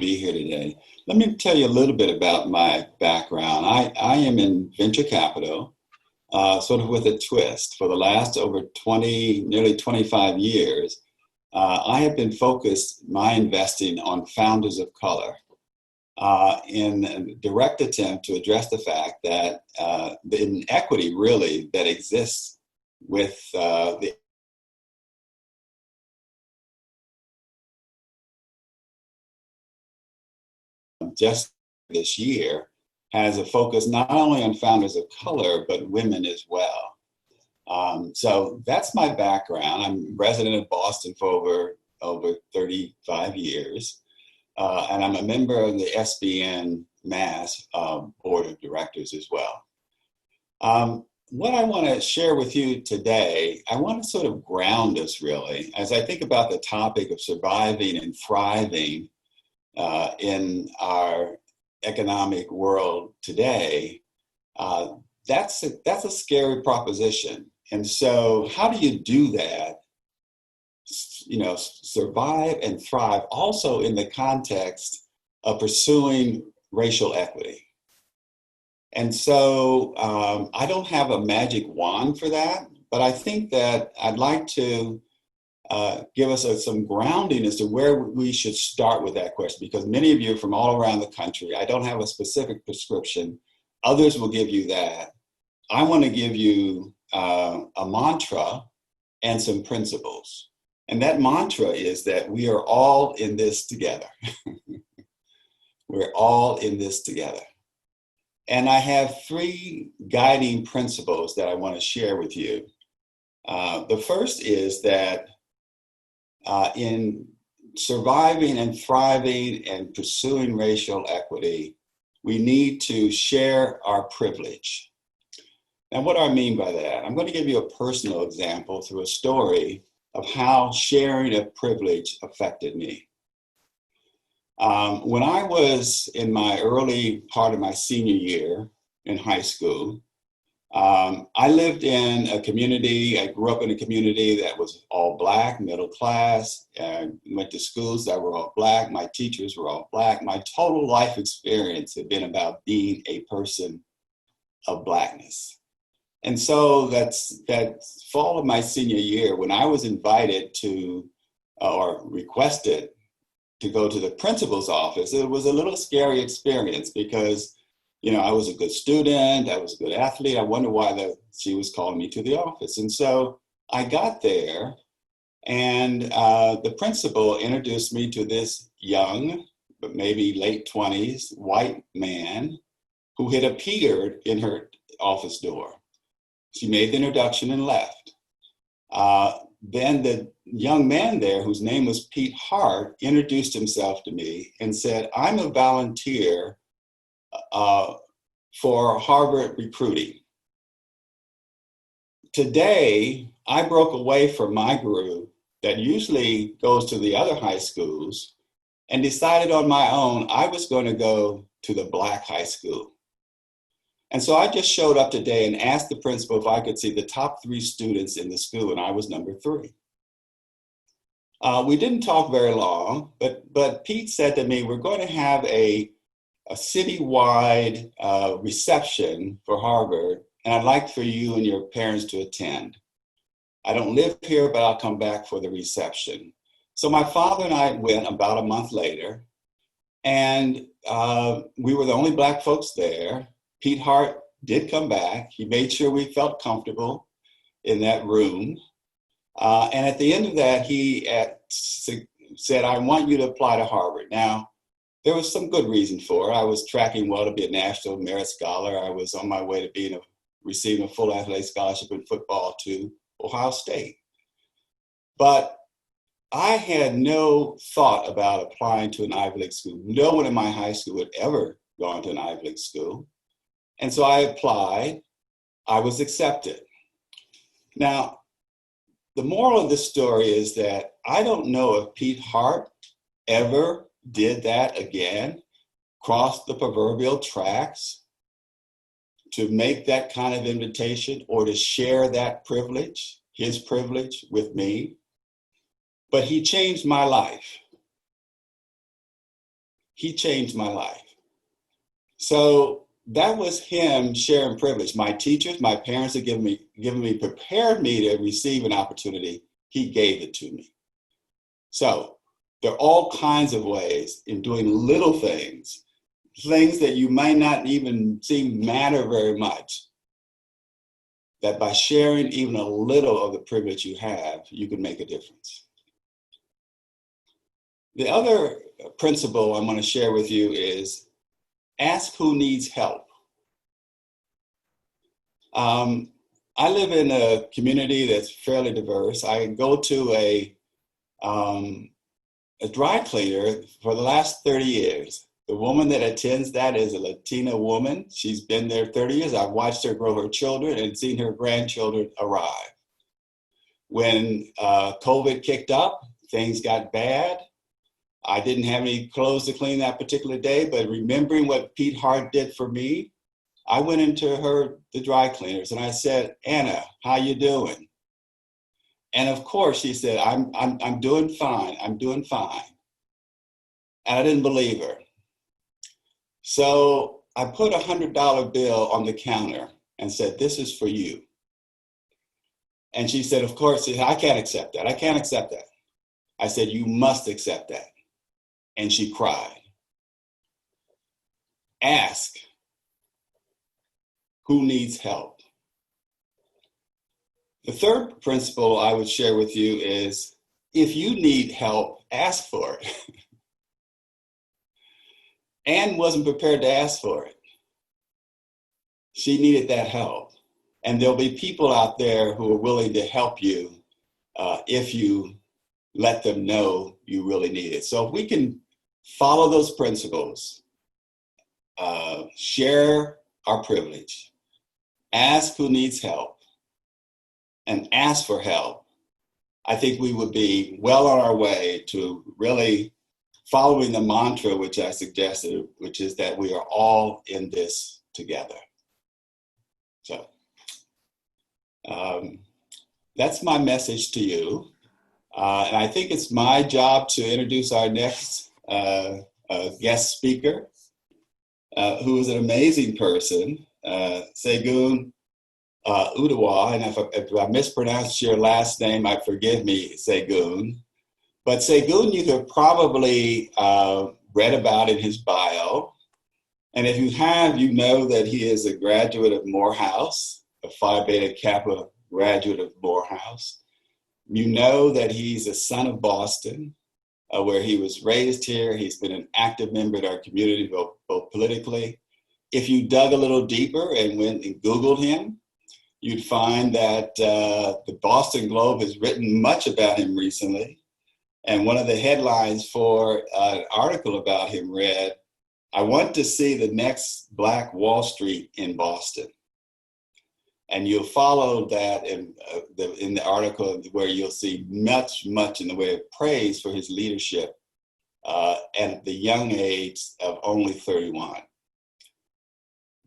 be here today. Let me tell you a little bit about my background. I am in venture capital, sort of with a twist. For the last over 20, nearly 25 years, I have been focused my investing on founders of color in a direct attempt to address the fact that the inequity really that exists with the just this year has a focus not only on founders of color, but women as well. So that's my background. I'm resident of Boston for over 35 years. And I'm a member of the SBN Mass Board of Directors as well. What I want to share with you today, I want to sort of ground us really, as I think about the topic of surviving and thriving in our economic world today. That's a scary proposition. And so how do you do that? Survive and thrive also in the context of pursuing racial equity. And so I don't have a magic wand for that, but I think that I'd like to give us some grounding as to where we should start with that question, because many of you from all around the country, I don't have a specific prescription. Others will give you that. I want to give you a mantra and some principles. And that mantra is that we are all in this together. We're all in this together. And I have three guiding principles that I want to share with you. The first is that in surviving and thriving and pursuing racial equity, we need to share our privilege. Now, what do I mean by that? I'm going to give you a personal example through a story of how sharing of privilege affected me. When I was in my early part of my senior year in high school, I lived in a community, I grew up in a community that was all Black, middle class, and went to schools that were all Black. My teachers were all Black. My total life experience had been about being a person of Blackness. And so that fall of my senior year, when I was invited to, or requested to go to the principal's office, it was a little scary experience because I was a good student, I was a good athlete. I wonder why she was calling me to the office. And so I got there, and the principal introduced me to this young, but maybe late 20s, white man who had appeared in her office door. She made the introduction and left. Then the young man there, whose name was Pete Hart, introduced himself to me and said, "I'm a volunteer for Harvard recruiting." Today, I broke away from my group that usually goes to the other high schools and decided on my own I was going to go to the Black high school. And so I just showed up today and asked the principal if I could see the top 3 students in the school, and I was number 3. We didn't talk very long, but Pete said to me, "We're going to have a citywide reception for Harvard, and I'd like for you and your parents to attend. I don't live here, but I'll come back for the reception." So my father and I went about a month later, and we were the only Black folks there. Pete Hart did come back. He made sure we felt comfortable in that room. And at the end of that, he said, "I want you to apply to Harvard." Now, there was some good reason for it. I was tracking well to be a National Merit Scholar. I was on my way to receiving a full athletic scholarship in football to Ohio State. But I had no thought about applying to an Ivy League school. No one in my high school had ever gone to an Ivy League school. And so I applied. I was accepted. Now, the moral of this story is that I don't know if Pete Hart ever did that again, crossed the proverbial tracks to make that kind of invitation or to share that privilege, his privilege, with me. But he changed my life. he changed my life. So that was him sharing privilege. My teachers, my parents had prepared me to receive an opportunity. He gave it to me. So there are all kinds of ways in doing little things that you might not even seem matter very much, that by sharing even a little of the privilege you have, you can make a difference. The other principle I'm going to share with you is ask who needs help. I live in a community that's fairly diverse. I go to a dry cleaner for the last 30 years. The woman that attends that is a Latina woman. She's been there 30 years. I've watched her grow her children and seen her grandchildren arrive. When COVID kicked up, things got bad. I didn't have any clothes to clean that particular day, but remembering what Pete Hart did for me, I went into the dry cleaners, and I said, "Anna, how you doing?" And of course, she said, I'm doing fine. I'm doing fine. And I didn't believe her. So I put a $100 bill on the counter and said, "This is for you." And she said, "Of course, I can't accept that. I can't accept that." I said, "You must accept that." And she cried. Ask who needs help. The third principle I would share with you is if you need help, ask for it. Anne wasn't prepared to ask for it. She needed that help. And there'll be people out there who are willing to help you if you let them know you really need it. So if we can follow those principles, share our privilege, ask who needs help, and ask for help, I think we would be well on our way to really following the mantra which I suggested, which is that we are all in this together. So that's my message to you. And I think it's my job to introduce our next guest speaker, who is an amazing person, Segun Idowa. And if I mispronounced your last name, forgive me, Segun. But Segun, you have probably read about in his bio. And if you have, you know that he is a graduate of Morehouse, a Phi Beta Kappa graduate of Morehouse. You know that he's a son of Boston, where he was raised here. He's been an active member of our community, both politically. If you dug a little deeper and went and Googled him, you'd find that the Boston Globe has written much about him recently. And one of the headlines for an article about him read, "I want to see the next Black Wall Street in Boston." And you'll follow that in the article, where you'll see much in the way of praise for his leadership at the young age of only 31.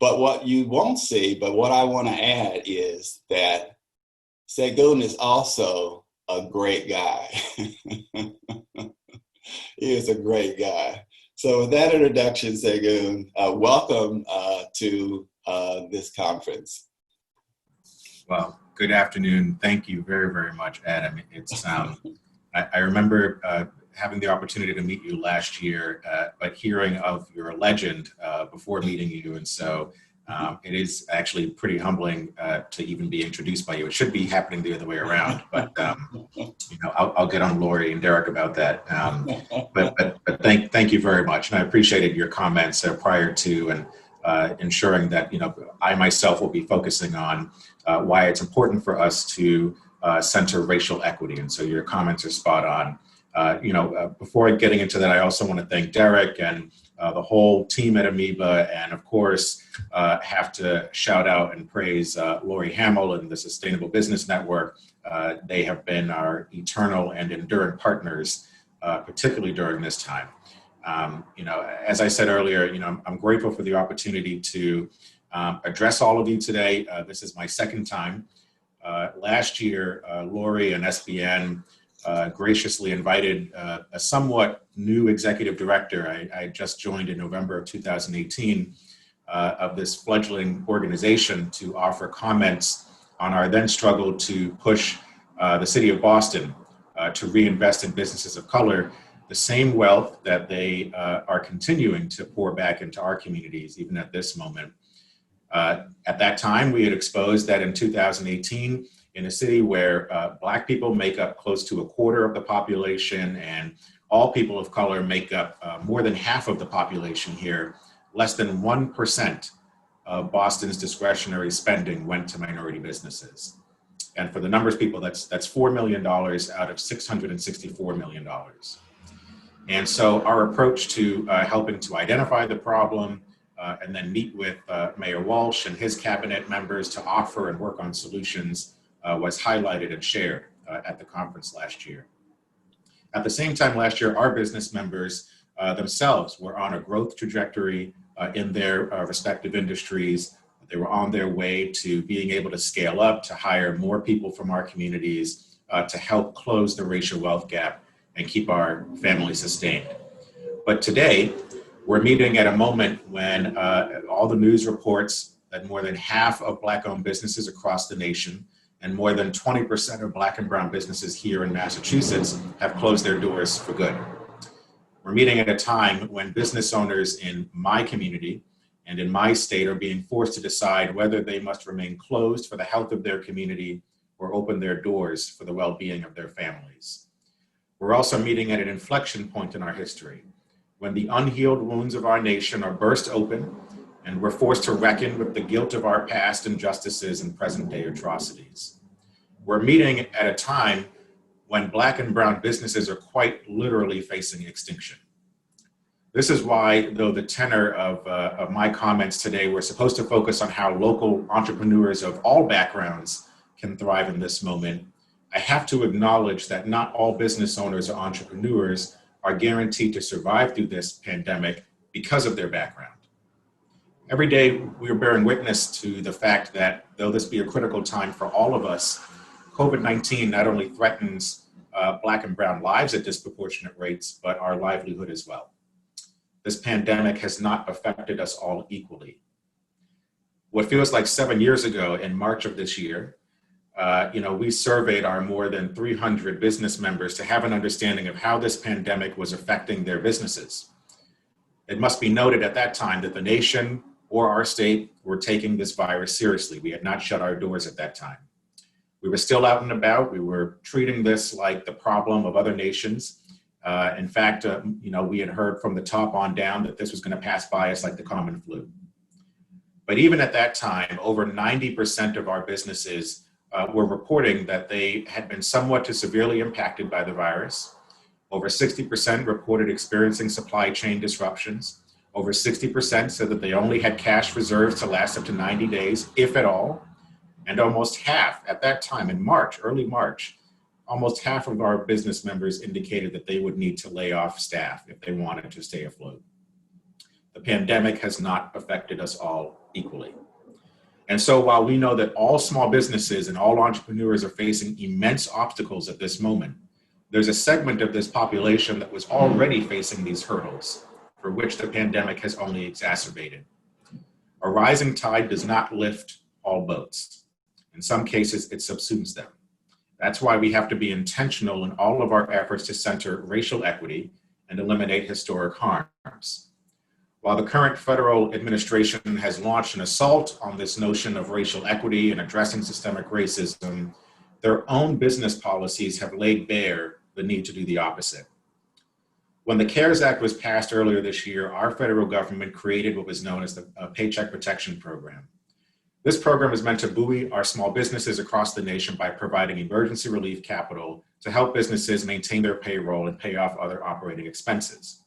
But what you won't see, but what I want to add is that Segun is also a great guy. He is a great guy. So with that introduction, Segun, welcome to this conference. Well, good afternoon. Thank you very, very much, Adam. It's I remember having the opportunity to meet you last year, but hearing of your legend before meeting you, and so it is actually pretty humbling to even be introduced by you. It should be happening the other way around, but I'll get on Lori and Derek about that. But thank you very much, and I appreciated your comments prior to and ensuring that I myself will be focusing on why it's important for us to center racial equity. And so your comments are spot on. Before getting into that, I also want to thank Derek and the whole team at Amoeba, and of course, have to shout out and praise Lori Hamill and the Sustainable Business Network. They have been our eternal and enduring partners, particularly during this time. As I said earlier, I'm grateful for the opportunity to address all of you today. This is my second time. Last year, Lori and SBN graciously invited a somewhat new executive director. I just joined in November of 2018 of this fledgling organization to offer comments on our then struggle to push the city of Boston to reinvest in businesses of color the same wealth that they are continuing to pour back into our communities, even at this moment. At that time, we had exposed that in 2018, in a city where Black people make up close to a quarter of the population and all people of color make up more than half of the population here, less than 1% of Boston's discretionary spending went to minority businesses. And for the numbers people, that's $4 million out of $664 million. And so our approach to helping to identify the problem and then meet with Mayor Walsh and his cabinet members to offer and work on solutions was highlighted and shared at the conference last year. At the same time last year, our business members themselves were on a growth trajectory in their respective industries. They were on their way to being able to scale up, to hire more people from our communities, to help close the racial wealth gap and keep our families sustained. But today, we're meeting at a moment when all the news reports that more than half of Black-owned businesses across the nation and more than 20% of Black and brown businesses here in Massachusetts have closed their doors for good. We're meeting at a time when business owners in my community and in my state are being forced to decide whether they must remain closed for the health of their community or open their doors for the well-being of their families. We're also meeting at an inflection point in our history, when the unhealed wounds of our nation are burst open and we're forced to reckon with the guilt of our past injustices and present-day atrocities. We're meeting at a time when Black and brown businesses are quite literally facing extinction. This is why, though the tenor of my comments today were supposed to focus on how local entrepreneurs of all backgrounds can thrive in this moment, I have to acknowledge that not all business owners or entrepreneurs are guaranteed to survive through this pandemic because of their background. Every day, we are bearing witness to the fact that, though this be a critical time for all of us, COVID-19 not only threatens Black and brown lives at disproportionate rates, but our livelihood as well. This pandemic has not affected us all equally. What feels like 7 years ago, in March of this year, we surveyed our more than 300 business members to have an understanding of how this pandemic was affecting their businesses. It must be noted at that time that the nation or our state were taking this virus seriously. We had not shut our doors at that time. We were still out and about. We were treating this like the problem of other nations. In fact, we had heard from the top on down that this was going to pass by us like the common flu. But even at that time, over 90% of our businesses were reporting that they had been somewhat to severely impacted by the virus. Over 60% reported experiencing supply chain disruptions. Over 60% said that they only had cash reserves to last up to 90 days, if at all. And almost half, at that time in March, early March, almost half of our business members indicated that they would need to lay off staff if they wanted to stay afloat. The pandemic has not affected us all equally. And so while we know that all small businesses and all entrepreneurs are facing immense obstacles at this moment, there's a segment of this population that was already facing these hurdles, for which the pandemic has only exacerbated. A rising tide does not lift all boats. In some cases, it subsumes them. That's why we have to be intentional in all of our efforts to center racial equity and eliminate historic harms. While the current federal administration has launched an assault on this notion of racial equity and addressing systemic racism, their own business policies have laid bare the need to do the opposite. When the CARES Act was passed earlier this year, our federal government created what was known as the Paycheck Protection Program. This program is meant to buoy our small businesses across the nation by providing emergency relief capital to help businesses maintain their payroll and pay off other operating expenses.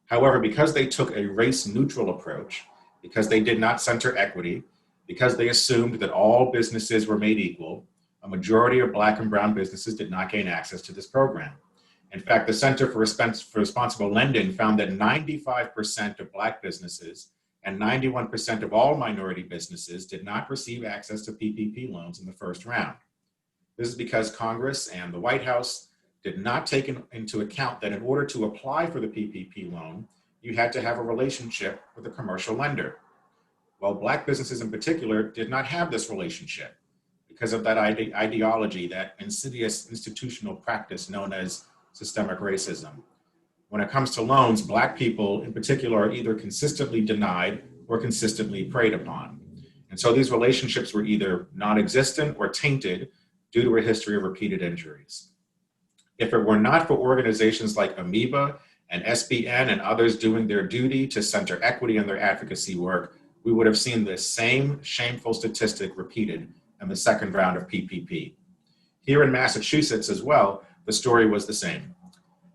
However, because they took a race-neutral approach, because they did not center equity, because they assumed that all businesses were made equal, a majority of Black and brown businesses did not gain access to this program. In fact, the Center for Responsible Lending found that 95% of Black businesses and 91% of all minority businesses did not receive access to PPP loans in the first round. This is because Congress and the White House did not take into account that in order to apply for the PPP loan, you had to have a relationship with a commercial lender. Well, Black businesses in particular did not have this relationship because of that ideology, that insidious institutional practice known as systemic racism. When it comes to loans, Black people in particular are either consistently denied or consistently preyed upon. And so these relationships were either non-existent or tainted due to a history of repeated injuries. If it were not for organizations like Amoeba and SBN and others doing their duty to center equity in their advocacy work, we would have seen this same shameful statistic repeated in the second round of PPP. Here in Massachusetts as well, the story was the same.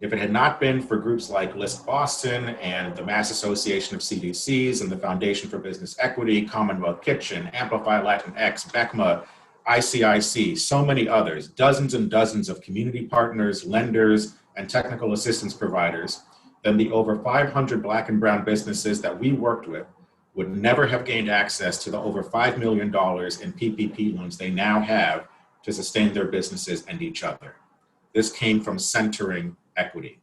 If it had not been for groups like List Boston and the Mass Association of CDCs and the Foundation for Business Equity, Commonwealth Kitchen, Amplify Latinx, BECMA, ICIC, so many others, dozens and dozens of community partners, lenders, and technical assistance providers, then the over 500 Black and brown businesses that we worked with would never have gained access to the over $5 million in PPP loans they now have to sustain their businesses and each other. This came from centering equity.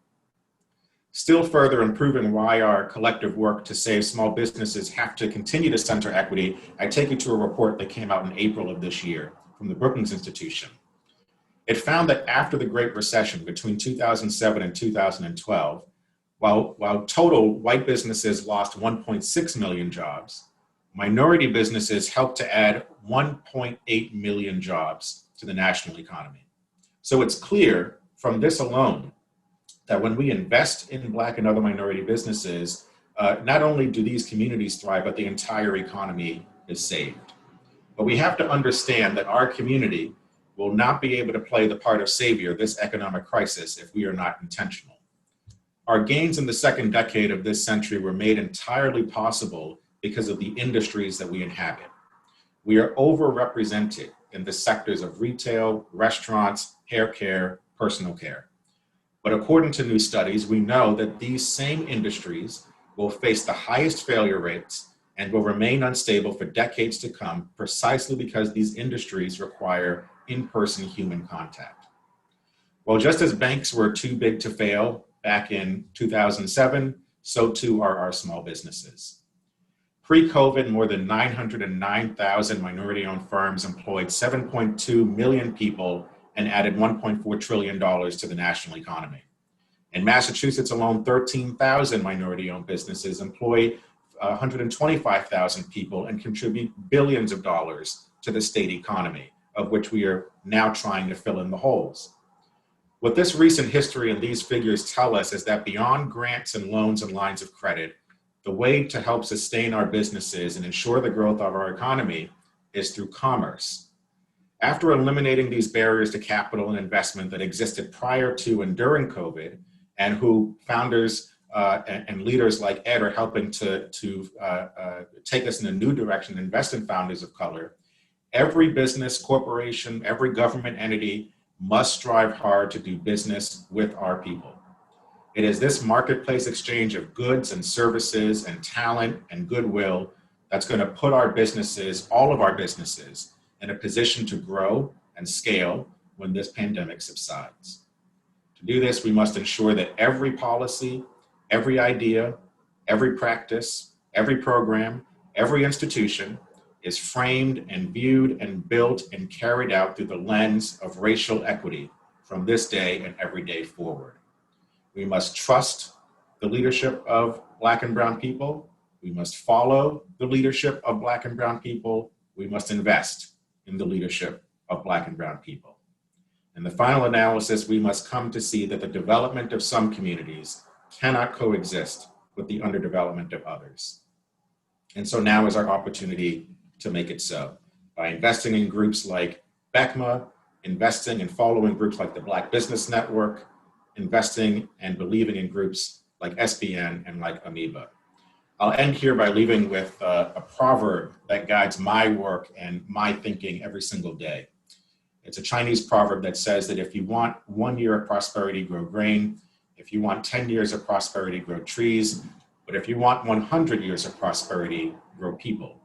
Still further improving why our collective work to save small businesses have to continue to center equity, I take you to a report that came out in April of this year from the Brookings Institution. It found that after the Great Recession between 2007 and 2012, while total white businesses lost 1.6 million jobs, minority businesses helped to add 1.8 million jobs to the national economy. So it's clear from this alone that when we invest in Black and other minority businesses, not only do these communities thrive, but the entire economy is saved. But we have to understand that our community will not be able to play the part of savior this economic crisis if we are not intentional. Our gains in the second decade of this century were made entirely possible because of the industries that we inhabit. We are overrepresented in the sectors of retail, restaurants, hair care, personal care. But according to new studies, we know that these same industries will face the highest failure rates and will remain unstable for decades to come, precisely because these industries require in-person human contact. Well, just as banks were too big to fail back in 2007, so too are our small businesses. Pre-COVID, more than 909,000 minority-owned firms employed 7.2 million people and added $1.4 trillion to the national economy. In Massachusetts alone, 13,000 minority-owned businesses employ 125,000 people and contribute billions of dollars to the state economy, of which we are now trying to fill in the holes. What this recent history and these figures tell us is that beyond grants and loans and lines of credit, the way to help sustain our businesses and ensure the growth of our economy is through commerce. After eliminating these barriers to capital and investment that existed prior to and during COVID, and who founders and leaders like Ed are helping to take us in a new direction, invest in founders of color, every business, corporation, every government entity must strive hard to do business with our people. It is this marketplace exchange of goods and services and talent and goodwill that's going to put our businesses, all of our businesses, in a position to grow and scale when this pandemic subsides. To do this, we must ensure that every policy, every idea, every practice, every program, every institution is framed and viewed and built and carried out through the lens of racial equity from this day and every day forward. We must trust the leadership of Black and brown people. We must follow the leadership of Black and brown people. We must invest in the leadership of Black and brown people. In the final analysis, we must come to see that the development of some communities cannot coexist with the underdevelopment of others. And so now is our opportunity to make it so, by investing in groups like BECMA, investing and following groups like the Black Business Network, investing and believing in groups like SBN and like Amoeba. I'll end here by leaving with a proverb that guides my work and my thinking every single day. It's a Chinese proverb that says that if you want 1 year of prosperity, grow grain. If you want 10 years of prosperity, grow trees. But if you want 100 years of prosperity, grow people.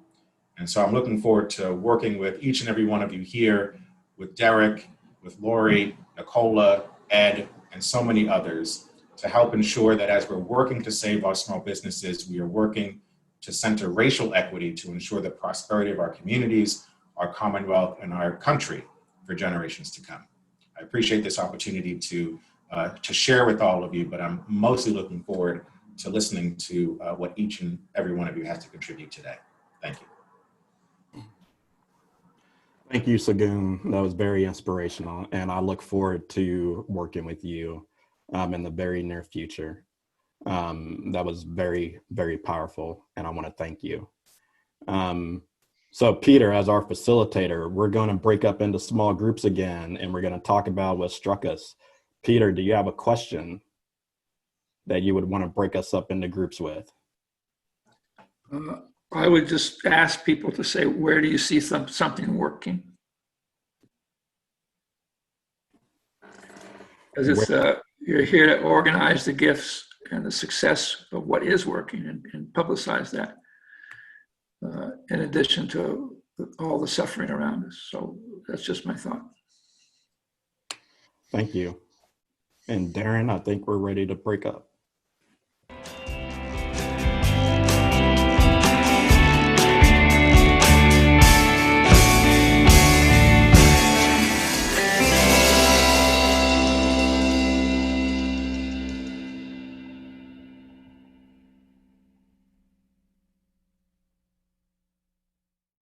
And so I'm looking forward to working with each and every one of you here, with Derek, with Lori, Nicola, Ed, and so many others to help ensure that as we're working to save our small businesses, we are working to center racial equity to ensure the prosperity of our communities, our Commonwealth, and our country for generations to come. I appreciate this opportunity to share with all of you, but I'm mostly looking forward to listening to what each and every one of you has to contribute today. Thank you. Thank you, Segun. That was very inspirational, and I look forward to working with you in the very near future. That was very, very powerful, and I want to thank you. So Peter, as our facilitator, we're going to break up into small groups again, and we're going to talk about what struck us. Peter, do you have a question that you would want to break us up into groups with? I would just ask people to say, where do you see something working? Because it's you're here to organize the gifts and the success of what is working and publicize that, in addition to all the suffering around us. So that's just my thought. Thank you. And Darren, I think we're ready to break up.